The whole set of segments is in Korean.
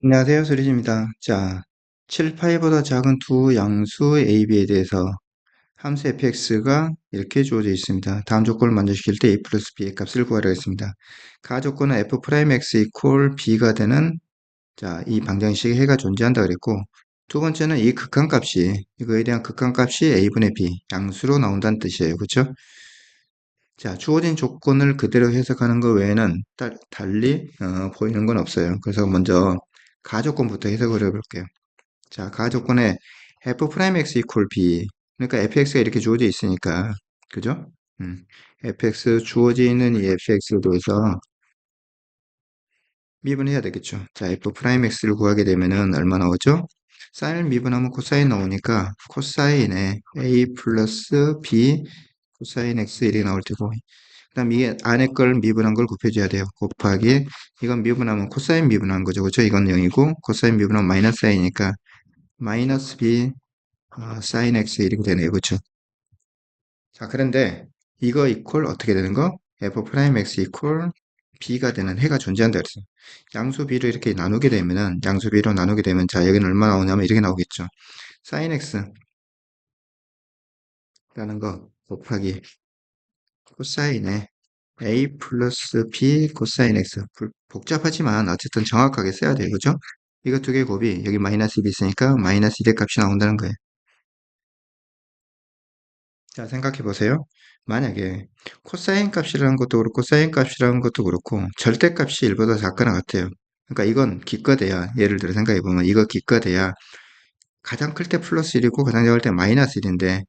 안녕하세요. 수리입니다. 자, 7파이보다 작은 두 양수 A, B에 대해서 함수 fx가 이렇게 주어져 있습니다. 다음 조건을 만족시킬 때 a 플러스 b의 값을 구하라 했습니다. 가조건은 f 프라임 x 이퀄 b가 되는 이 방정식에 해가 존재한다 그랬고, 두 번째는 이 극한값이 이거에 대한 극한값이 a분의 b 양수로 나온다는 뜻이에요. 그렇죠? 자, 주어진 조건을 그대로 해석하는 것 외에는 달리 보이는 건 없어요. 그래서 먼저 가조건부터 해석을 해볼게요. 자, 가조건에 f'x 이퀄 b, 그러니까 fx가 이렇게 주어져 있으니까, 그죠? fx 주어져 있는 이 fx에 대해서 미분해야 되겠죠. 자, f'x를 구하게 되면은 얼마 나오죠? 사인을 미분하면 코사인 나오니까 코사인에 a 플러스 b 코사인 x 이렇게 나올 테고, 그 다음 이게 안에 걸 미분한 걸 곱해줘야 돼요. 곱하기 이건 미분하면 코사인 미분한 거죠. 그렇죠? 이건 0이고 코사인 미분하면 마이너스 i니까 마이너스 b 사인 x 이렇게 되네요. 그렇죠? 자, 그런데 이거 이퀄 어떻게 되는 거? f 프라임 x 이퀄 b가 되는 해가 존재한다 그랬어요. 양수 b로 이렇게 나누게 되면은 양수 b로 나누게 되면 자, 여기는 얼마 나오냐면 이렇게 나오겠죠. 사인 x라는 거 곱하기 코사인에 a 플러스 b 코사인 x 복잡하지만 어쨌든 정확하게 써야 돼요. 그죠? 이거 두 개 곱이 여기 마이너스 1이 있으니까 마이너스 1의 값이 나온다는 거예요. 자, 생각해 보세요. 만약에 코사인 값이라는 것도 그렇고 사인 값이라는 것도 그렇고 절대값이 1보다 작거나 같아요. 그러니까 이건 기껏해야 예를 들어 생각해 보면 이거 기껏해야 가장 클 때 플러스 1이고 가장 작을 때 마이너스 1인데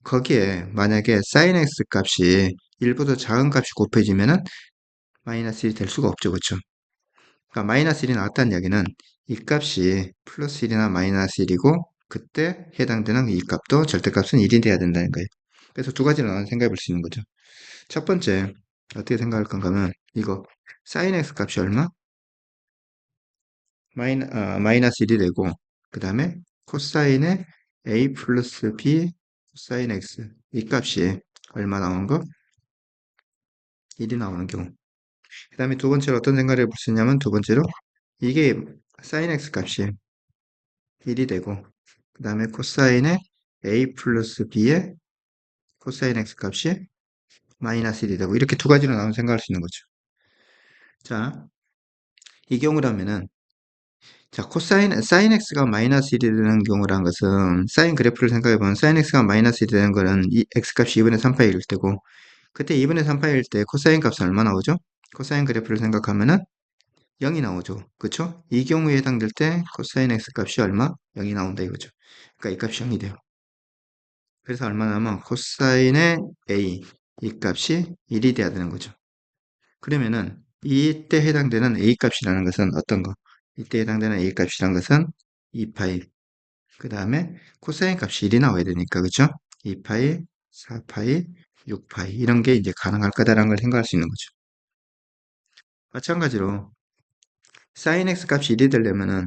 거기에 만약에 사인 x 값이 1보다 작은 값이 곱해지면은 마이너스 1이 될 수가 없죠. 그렇죠? 그러니까 마이너스 1이 나왔다는 이야기는 이 값이 플러스 1이나 마이너스 1이고 그때 해당되는 이 값도 절대값은 1이 돼야 된다는 거예요. 그래서 두 가지로 나는 생각해 볼 수 있는 거죠. 첫 번째 어떻게 생각할 건가 하면 이거 sin x 값이 얼마? 마이너스 1이 되고 그 다음에 코사인의 a 플러스 b 코사인 x 이 값이 얼마 나오는 거? 1이 나오는 경우. 그 다음에 두 번째로 어떤 생각을 해볼 수 있냐면 두 번째로 이게 sin x 값이 1이 되고 그 다음에 코사인의 a 플러스 b의 코사인 x 값이 마이너스 1이 되고 이렇게 두 가지로 나눈 생각할 수 있는 거죠. 자, 이 경우라면은 자, 사인 x가 마이너스 1이 되는 경우라는 것은 사인 그래프를 생각해 보면 사인 x가 마이너스 1이 되는 거는 이 x값이 2분의 3파일 때고 그때 2분의 3파일 때 코사인 값은 얼마 나오죠? 코사인 그래프를 생각하면은 0이 나오죠. 그쵸? 이 경우에 해당될 때 코사인 x 값이 얼마? 0이 나온다 이거죠. 그러니까 이 값이 0이 돼요. 그래서 얼마 나면 코사인의 a 이 값이 1이 돼야 되는 거죠. 그러면은 이때 해당되는 a 값이라는 것은 어떤 거? 이때 해당되는 a 값이라는 것은 2파이 그 다음에 코사인 값이 1이 나와야 되니까 그죠? 2파이, 4파이, 6파이 이런 게 이제 가능할 거다라는 걸 생각할 수 있는 거죠. 마찬가지로 사인 x 값이 1이 되려면은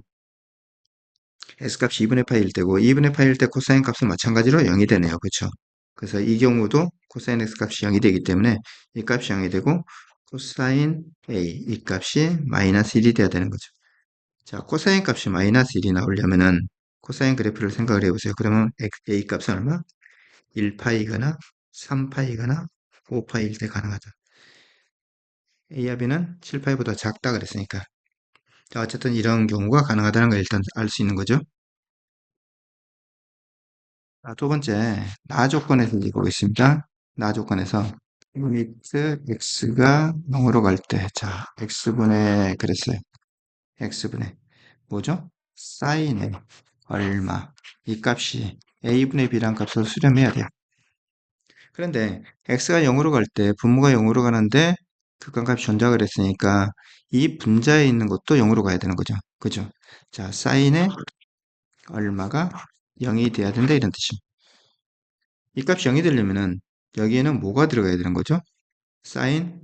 x값이 2분의 파일 때고 2분의 파일 때 코사인 값은 마찬가지로 0이 되네요. 그렇죠? 그래서 이 경우도 코사인 x값이 0이 되기 때문에 이 값이 0이 되고 코사인 a 이 값이 마이너스 1이 돼야 되는 거죠. 자, 코사인 값이 마이너스 1이 나오려면은 코사인 그래프를 생각을 해보세요. 그러면 a 값은 얼마? 1파이거나 3파이거나 5파이일 때 가능하다. A와 B는 7파이보다 작다 그랬으니까. 자, 어쨌든 이런 경우가 가능하다는 걸 일단 알 수 있는 거죠. 자, 두 번째, 나 조건에서 이제 보겠습니다. 나 조건에서 리미트 x가 0으로 갈 때, 자, x분의, 그랬어요. x분의, 뭐죠? 사인의 얼마, 이 값이 a분의 b란 값을 수렴해야 돼요. 그런데 x가 0으로 갈 때 분모가 0으로 가는데 극한값이 존재하고 그랬으니까 이 분자에 있는 것도 0으로 가야 되는 거죠. 그죠? 자, 사인의 얼마가 0이 돼야 된다 이런 뜻이에요. 이 값이 0이 되려면은 여기에는 뭐가 들어가야 되는 거죠? 사인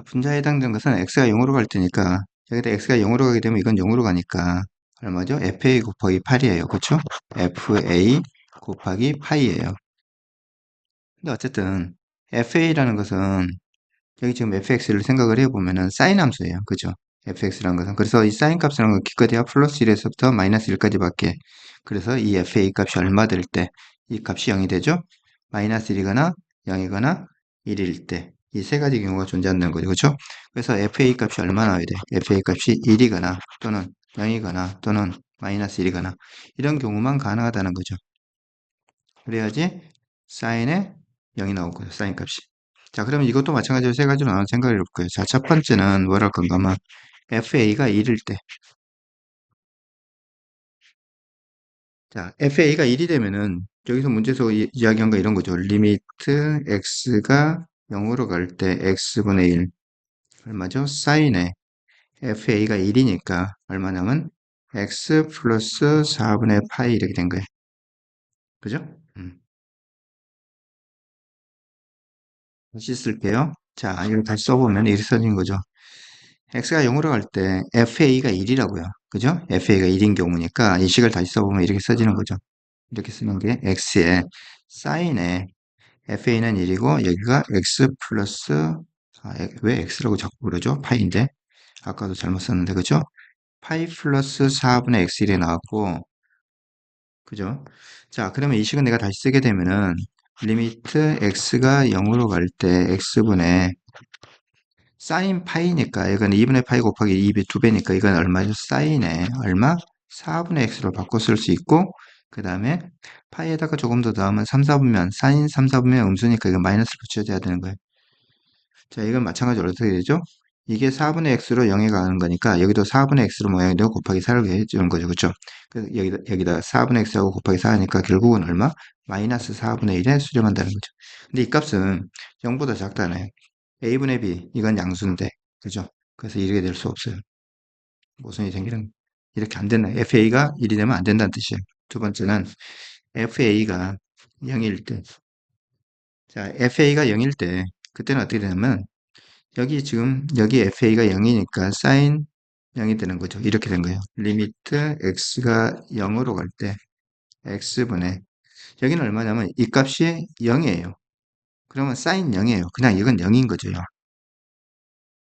분자에 해당되는 것은 x가 0으로 갈 테니까 여기다 x가 0으로 가게 되면 이건 0으로 가니까 얼마죠? fa 곱하기 8이에요. 그렇죠? fa 곱하기 파이예요. 근데 어쨌든 fa라는 것은 여기 지금 fx를 생각을 해보면은 사인 함수예요. 그죠? fx라는 것은. 그래서 이 사인 값이라는 건 기껏해야 플러스 1에서부터 마이너스 1까지밖에. 그래서 이 fa 값이 얼마 될 때 이 값이 0이 되죠? 마이너스 1이거나 0이거나 1일 때. 이 세 가지 경우가 존재한다는 거죠. 그죠? 그래서 fa 값이 얼마 나와야 돼? fa 값이 1이거나 또는 0이거나 또는 마이너스 1이거나 이런 경우만 가능하다는 거죠. 그래야지 사인에 0이 나올 거예요. 사인 값이. 자, 그러면 이것도 마찬가지로 세 가지로 나눈 생각을 해볼 거예요. 자, 첫 번째는 뭐랄 건가 하면 FA가 1일 때. 자, FA가 1이 되면은 여기서 문제에서 이야기한 거 이런 거죠. 리미트 x가 0으로 갈 때 x분의 1 얼마죠? 사인에 FA가 1이니까 얼마냐면 x 플러스 4분의 파이 이렇게 된 거예요. 그죠? 다시 쓸게요. 자, 이걸 다시 써보면 이렇게 써진 거죠. x가 0으로 갈 때 fa가 1이라고요. 그죠? fa가 1인 경우니까 이 식을 다시 써보면 이렇게 써지는 거죠. 이렇게 쓰는 게 x의 사인에 fa는 1이고 여기가 x 플러스 왜 x라고 자꾸 그러죠? 파이인데 아까도 잘못 썼는데 그죠? 파이 플러스 4분의 x 1이 나왔고 그죠? 자 그러면 이 식은 내가 다시 쓰게 되면은 리미트 x가 0으로 갈 때 x분의 사인 파이니까 이건 2분의 파이 곱하기 2배 2배니까 이건 얼마죠? 사인에 얼마? 4분의 x로 바꿔 쓸 수 있고 그 다음에 파이에다가 조금 더 더하면 3, 4분면 사인 3, 4분면 음수니까 이거 마이너스를 붙여줘야 되는 거예요. 자 이건 마찬가지로 어떻게 되죠? 이게 4분의 x로 0에 가는 거니까 여기도 4분의 x로 모양이 되고 곱하기 4를 해주는 거죠. 그렇죠? 그래서 여기다 4분의 x하고 곱하기 4 하니까 결국은 얼마? 마이너스 4분의 1에 수렴한다는 거죠. 근데 이 값은 0보다 작다네요. a분의 b 이건 양수인데 그죠? 그래서 이렇게 될 수 없어요. 모순이 생기는 이렇게 안 된다. fa가 1이 되면 안 된다는 뜻이에요. 두 번째는 fa가 0일 때. 자, fa가 0일 때 그때는 어떻게 되냐면 여기 지금 여기 fa가 0이니까 사인 0이 되는 거죠. 이렇게 된 거예요. 리미트 x가 0으로 갈 때 x분의 여기는 얼마냐면 이 값이 0이에요. 그러면 사인 0이에요. 그냥 이건 0인 거죠.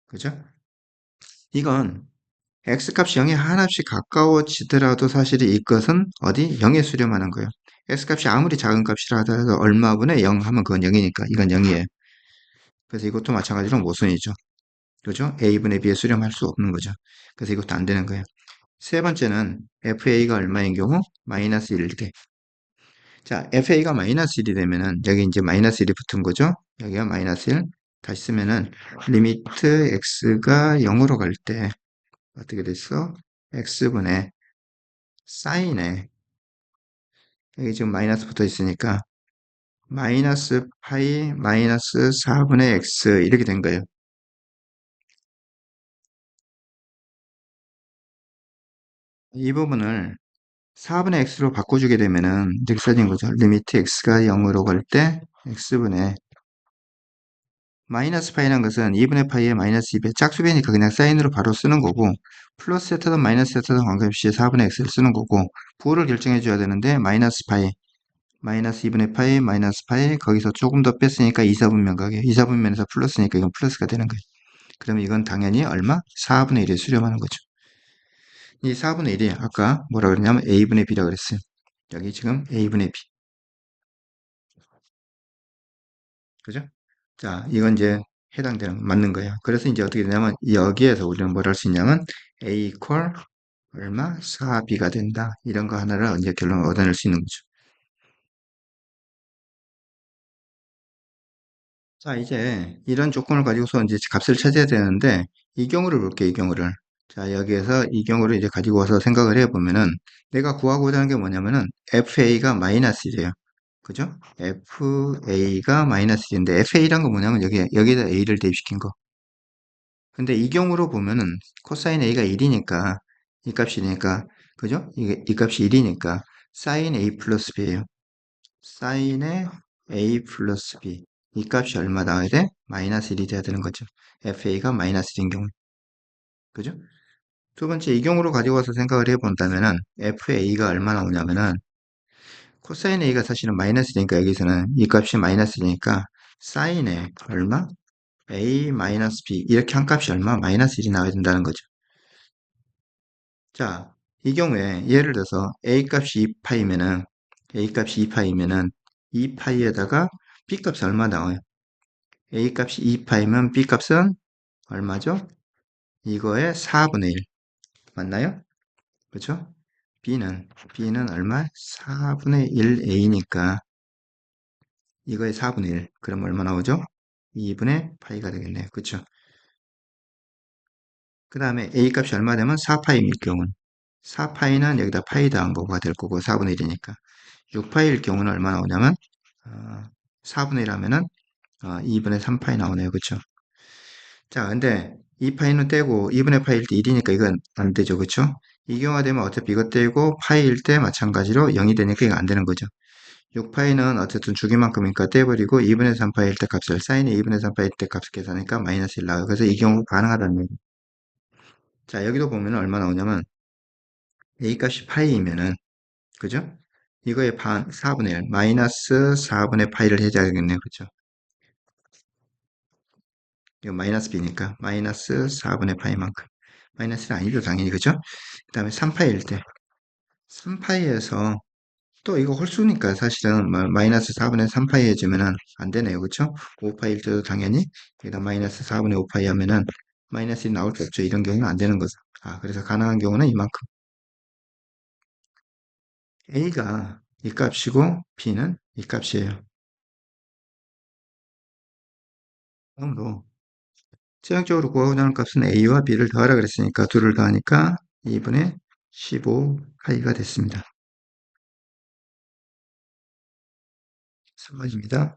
그죠? 이건 x값이 0에 하나씩 가까워지더라도 사실 이것은 어디 0에 수렴하는 거예요. x값이 아무리 작은 값이라 하더라도 얼마분의 0 하면 그건 0이니까 이건 0이에요. 그래서 이것도 마찬가지로 모순이죠. 그죠? a분의 b에 수렴할 수 없는 거죠. 그래서 이것도 안 되는 거예요. 세 번째는 fa가 얼마인 경우? 마이너스 1일 때. 자, fa가 마이너스 1이 되면은 여기 이제 마이너스 1이 붙은 거죠? 여기가 마이너스 1. 다시 쓰면은 리미트 x가 0으로 갈 때 어떻게 됐어? x분의 사인에 여기 지금 마이너스 붙어 있으니까 마이너스 파이 마이너스 4분의 x 이렇게 된 거예요. 이 부분을 4분의 x로 바꿔주게 되면은 이렇게 써진 거죠. 리미트 x가 0으로 갈 때 x분의 마이너스 파이라는 것은 2분의 파이에 마이너스 2배 짝수배니까 그냥 사인으로 바로 쓰는 거고 플러스 세타든 마이너스 세타든 관계없이 4분의 x를 쓰는 거고 부호를 결정해 줘야 되는데 마이너스 파이 마이너스 2분의 파이 마이너스 파이 거기서 조금 더 뺐으니까 2사분면 가게 2사분면에서 플러스니까 이건 플러스가 되는 거예요. 그러면 이건 당연히 얼마? 4분의 1에 수렴하는 거죠. 이 4분의 1이 아까 뭐라 그랬냐면 a분의 b라 그랬어요. 여기 지금 a분의 b. 그죠? 자, 이건 이제 해당되는 맞는 거예요. 그래서 이제 어떻게 되냐면 여기에서 우리는 뭘 할 수 있냐면 a 이퀄 얼마? 4b가 된다. 이런 거 하나를 이제 결론을 얻어낼 수 있는 거죠. 자, 이제 이런 조건을 가지고서 이제 값을 찾아야 되는데 이 경우를 볼게요. 이 경우를. 자, 여기에서 이 경우를 이제 가지고 와서 생각을 해보면은 내가 구하고자 하는 게 뭐냐면은 FA가 마이너스 1이에요. 그죠? FA가 마이너스 1인데 FA란 건 뭐냐면 여기에다 A를 대입시킨 거. 근데 이 경우로 보면은 코사인 A가 1이니까 이 값이니까 그죠? 이 값이 1이니까 사인 A 플러스 B예요. 사인의 A 플러스 B 이 값이 얼마 나와야 돼? 마이너스 1이 돼야 되는 거죠. FA가 마이너스 1인 경우 그죠? 두 번째 이 경우로 가지고 와서 생각을 해본다면은 FA가 얼마 나오냐면은 코사인 A가 사실은 마이너스니까 여기서는 이 값이 마이너스니까 사인의 얼마? a 마이너스 b 이렇게 한 값이 얼마? 마이너스 1이 나와야 된다는 거죠. 자, 이 경우에 예를 들어서 a 값이 2파이면은 a 값이 2파이면은 2파이에다가 b 값이 얼마 나와요? a 값이 2파이면 b 값은 얼마죠? 이거의 4분의 1 맞나요? 그렇죠? b는 얼마? 4분의 1a니까 이거의 4분의 1 그럼 얼마 나오죠? 2분의 파이가 되겠네요. 그렇죠? 그 다음에 a 값이 얼마 되면 4파이일 경우는 4파이는 여기다 파이 더한 거가 될 거고 4분의 1이니까 6파이일 경우는 얼마 나오냐면 4분의 1 하면은 2분의 3파이 나오네요. 그쵸? 자, 근데 2파이는 떼고 2분의 파이일 때 1이니까 이건 안 되죠. 그쵸? 이 경우가 되면 어차피 이거 떼고 파이일 때 마찬가지로 0이 되니까 이거 안 되는 거죠. 6파이는 어쨌든 주기만큼이니까 떼버리고 2분의 3파이일 때 값을 사인이 2분의 3파이일 때 값을 계산하니까 마이너스 1 나와요. 그래서 이 경우 가능하다는 얘기. 자, 여기도 보면 얼마 나오냐면 a 값이 파이이면은 그죠? 이거의 반 4분의 1 마이너스 4분의 파이를 해줘야 되겠네요. 그죠? 이거 마이너스 b니까 마이너스 4분의 파이만큼 마이너스는 아니죠 당연히 그죠? 그 다음에 3파이일 때 3파이에서 또 이거 홀수니까 사실은 마이너스 4분의 3파이 해주면은 안 되네요 그죠? 5파이일 때도 당연히 여기다 마이너스 4분의 5파이 하면은 마이너스 1 나올 수 없죠. 이런 경우는 안 되는 거죠. 그래서 가능한 경우는 이만큼 a가 이 값이고 b는 이 값이에요. 다음으로 최종적으로 구하고자 하는 값은 a와 b를 더하라 그랬으니까 둘을 더하니까 2분의 15파이가 됐습니다. 3번입니다.